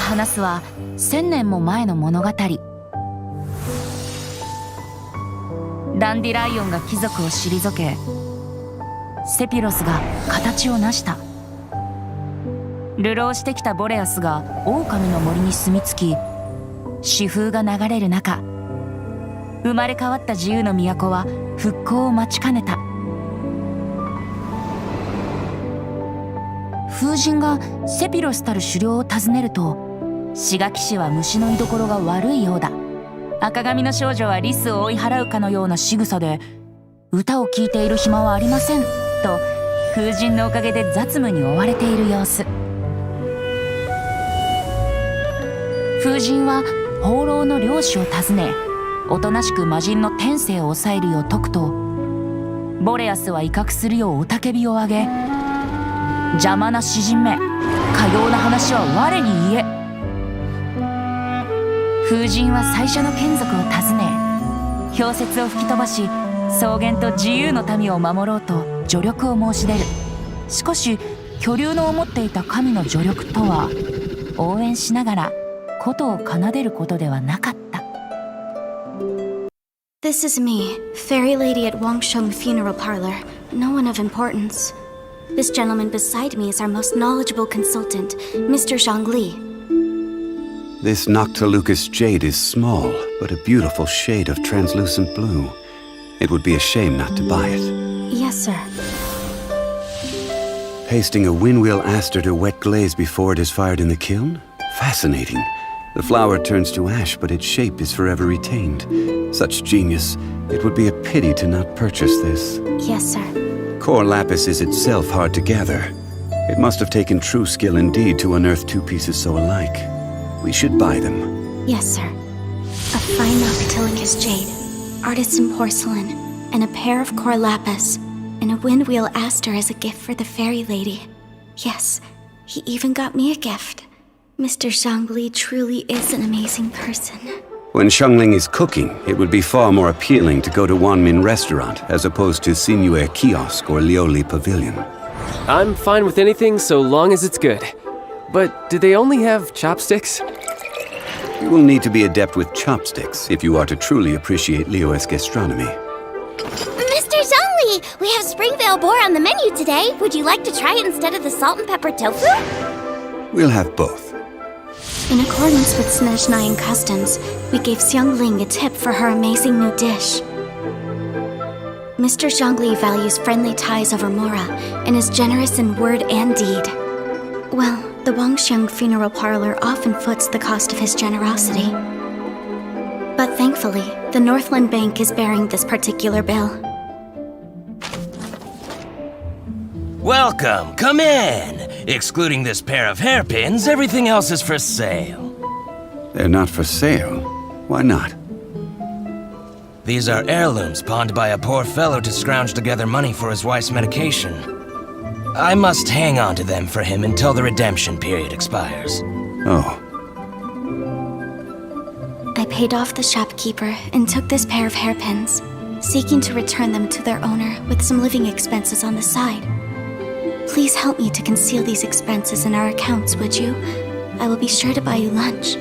話すは1000年も前の物語。ダンディライオンが貴族を退け、セピロスが形を成した。流浪してきたボレアスが狼の森に住み着き、詩風が流れる中、生まれ変わった自由の都は復興を待ちかねた。風神がセピロスたる狩猟を訪ねると、志賀騎士は虫の居所が悪いようだ。赤髪の少女はリスを追い払うかのような仕草で、歌を聴いている暇はありませんと風神のおかげで雑務に追われている様子。風神は放浪の漁師を訪ね、おとなしく魔人の天性を抑えるよう説くと、ボレアスは威嚇するよう雄たけびを上げ、邪魔な詩人め、かような話は我に言え。風神は最初の眷属を訪ね、氷雪を吹き飛ばし、草原と自由の民を守ろうと助力を申し出る。しかし巨竜の思っていた神の助力とは、応援しながら琴を奏でることではなかった。 This is me, fairy lady at Wangsheng Funeral Parlor. No one of importance. This gentleman beside me is our most knowledgeable consultant, Mr. Zhongli. This Noctilucous jade is small, but a beautiful shade of translucent blue. It would be a shame not to buy it. Yes, sir. Pasting a windwheel aster to wet glaze before it is fired in the kiln? Fascinating. The flower turns to ash, but its shape is forever retained. Such genius, it would be a pity to not purchase this. Yes, sir. Core lapis is itself hard to gather. It must have taken true skill indeed to unearth two pieces so alike. We should buy them. Yes, sir. A fine Noctilucous jade, artisan porcelain, and a pair of core lapis, and a windwheel aster as a gift for the fairy lady. Yes, he even got me a gift. Mr. Zhongli truly is an amazing person. When Shengling is cooking, it would be far more appealing to go to Wanmin Restaurant as opposed to Sinuer Kiosk or Lioli Pavilion. I'm fine with anything so long as it's good. But do they only have chopsticks? You will need to be adept with chopsticks if you are to truly appreciate Liyue's gastronomy. Mr. Zhongli, we have Springvale boar on the menu today. Would you like to try it instead of the salt and pepper tofu? We'll have both. In accordance with Snezhnayan customs, we gave Xiangling a tip for her amazing new dish. Mr. Zhongli values friendly ties over Mora and is generous in word and deed. Well, the Wangsheng Funeral Parlor often foots the cost of his generosity. But thankfully, the Northland Bank is bearing this particular bill. Welcome, come in! Excluding this pair of hairpins, everything else is for sale. They're not for sale. Why not? These are heirlooms pawned by a poor fellow to scrounge together money for his wife's medication. I must hang on to them for him until the redemption period expires. Oh. I paid off the shopkeeper and took this pair of hairpins, seeking to return them to their owner with some living expenses on the side. Please help me to conceal these expenses in our accounts, would you? I will be sure to buy you lunch.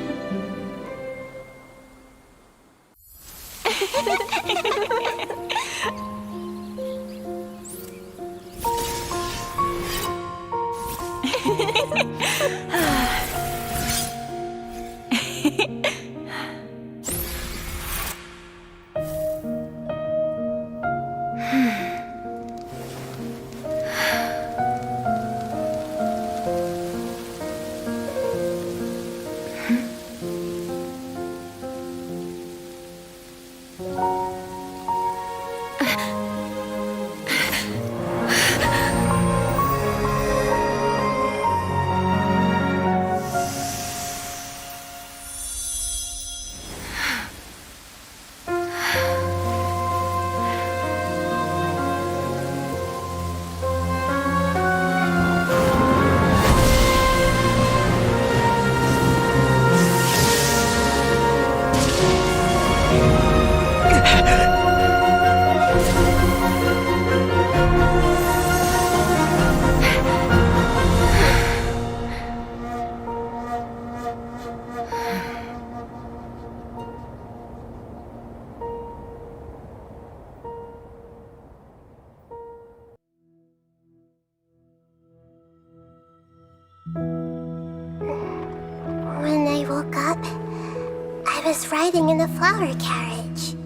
was riding in a flower carriage.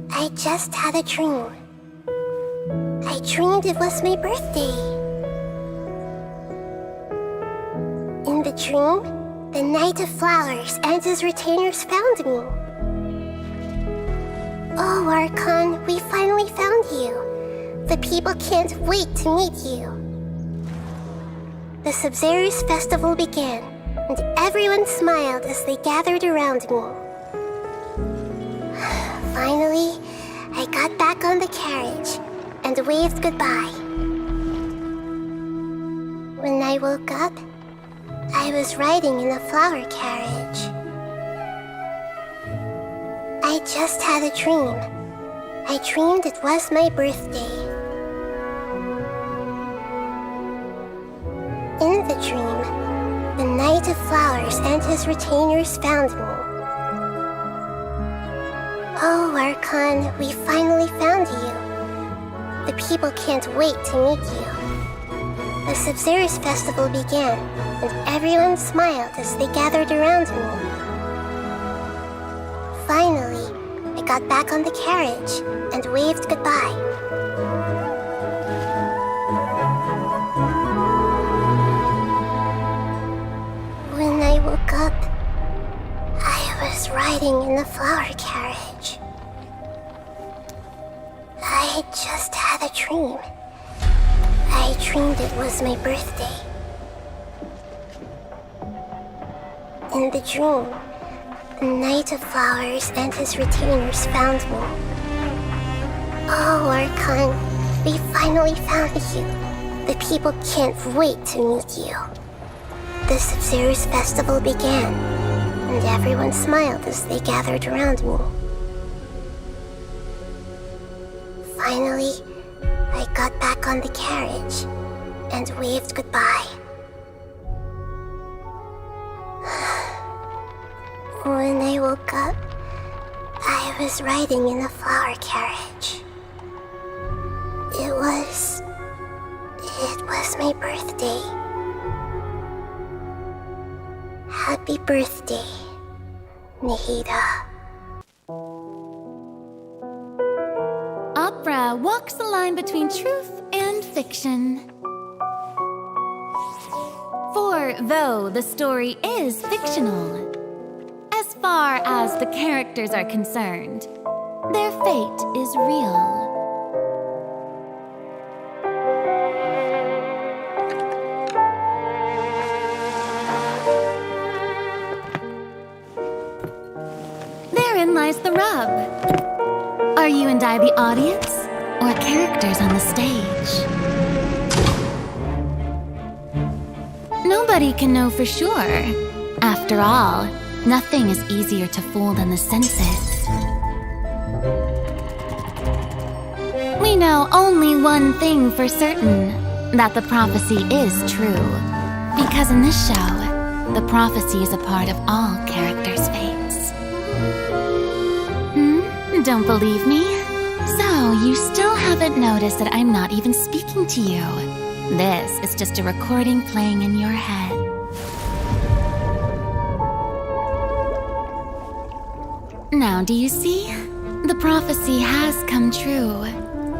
I just had a dream. I dreamed it was my birthday. In the dream, the Knight of Flowers and his retainers found me. Oh, Archon, we finally found you. The people can't wait to meet you. The Sabzerus festival began, and everyone smiled as they gathered around me. Finally, I got back on the carriage and waved goodbye. When I woke up, I was riding in a flower carriage. I just had a dream. I dreamed it was my birthday. In the dream, the Knight of Flowers and his retainers found me. Oh, Archon, we finally found you. The people can't wait to meet you. The Sabzerus festival began, and everyone smiled as they gathered around me. Finally, I got back on the carriage and waved goodbye. When I woke up, I was riding in the flower carriage. I just had a dream. I dreamed it was my birthday. In the dream, the Knight of Flowers and his retainers found me. Oh, Archon, we finally found you. The people can't wait to meet you. The Sabzerus festival began, and everyone smiled as they gathered around me. Finally, I got back on the carriage and waved goodbye. When I woke up, I was riding in a flower carriage. It was my birthday. Happy birthday, Nihida. Opera walks the line between truth and fiction. For though the story is fictional, as far as the characters are concerned, their fate is real. Therein lies the rub. Are you and I the audience, or characters on the stage? Nobody can know for sure. After all, nothing is easier to fool than the senses. We know only one thing for certain, that the prophecy is true. Because in this show, the prophecy is a part of all characters' fates. Don't believe me? So, you still haven't noticed that I'm not even speaking to you. This is just a recording playing in your head. Now, do you see? The prophecy has come true,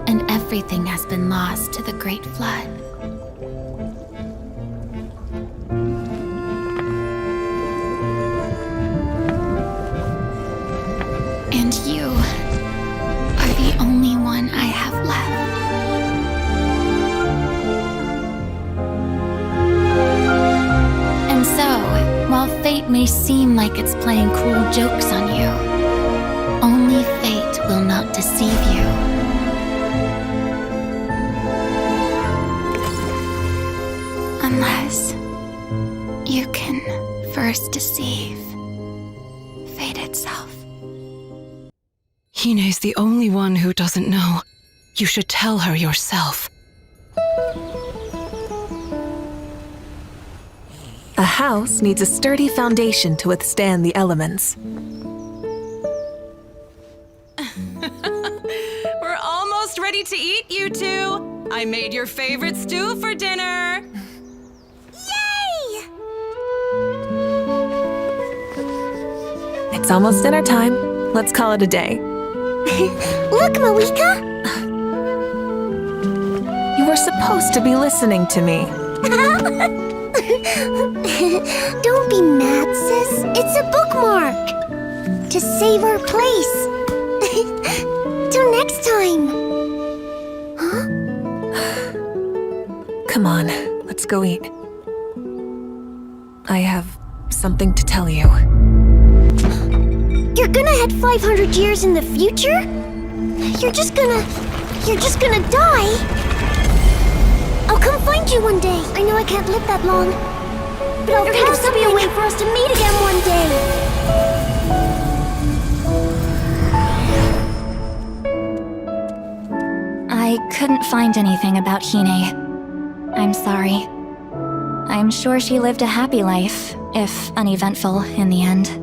and everything has been lost to the Great Flood. And you are the only one I have left. And so, while fate may seem like it's playing cruel jokes on you, only fate will not deceive you. Unless you can first deceive fate itself. Hine's the only one who doesn't know. You should tell her yourself. A house needs a sturdy foundation to withstand the elements. We're almost ready to eat, you two. I made your favorite stew for dinner. Yay! It's almost dinner time. Let's call it a day. Look, Malika! You were supposed to be listening to me. Don't be mad, sis. It's a bookmark. To save our place. Till next time. Huh? Come on, let's go eat. I have something to tell you. You're gonna head 500 years in the future? You're just gonna die? I'll come find you one day. I know I can't live that long. But I'll think of something a way for us to meet again one day. I couldn't find anything about Hine. I'm sorry. I'm sure she lived a happy life, if uneventful in the end.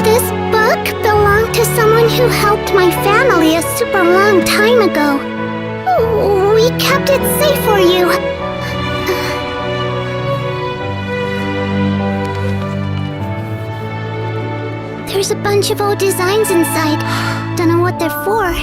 This book belonged to someone who helped my family a super long time ago. We kept it safe for you. There's a bunch of old designs inside. Don't know what they're for.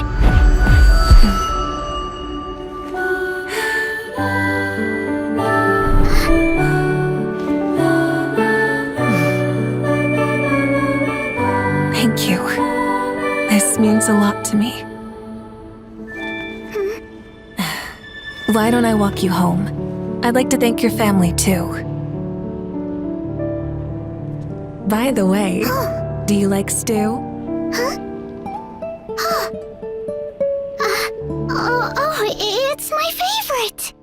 Thank you. This means a lot to me. Why don't I walk you home? I'd like to thank your family, too. By the way, do you like stew? Oh, it's my favorite.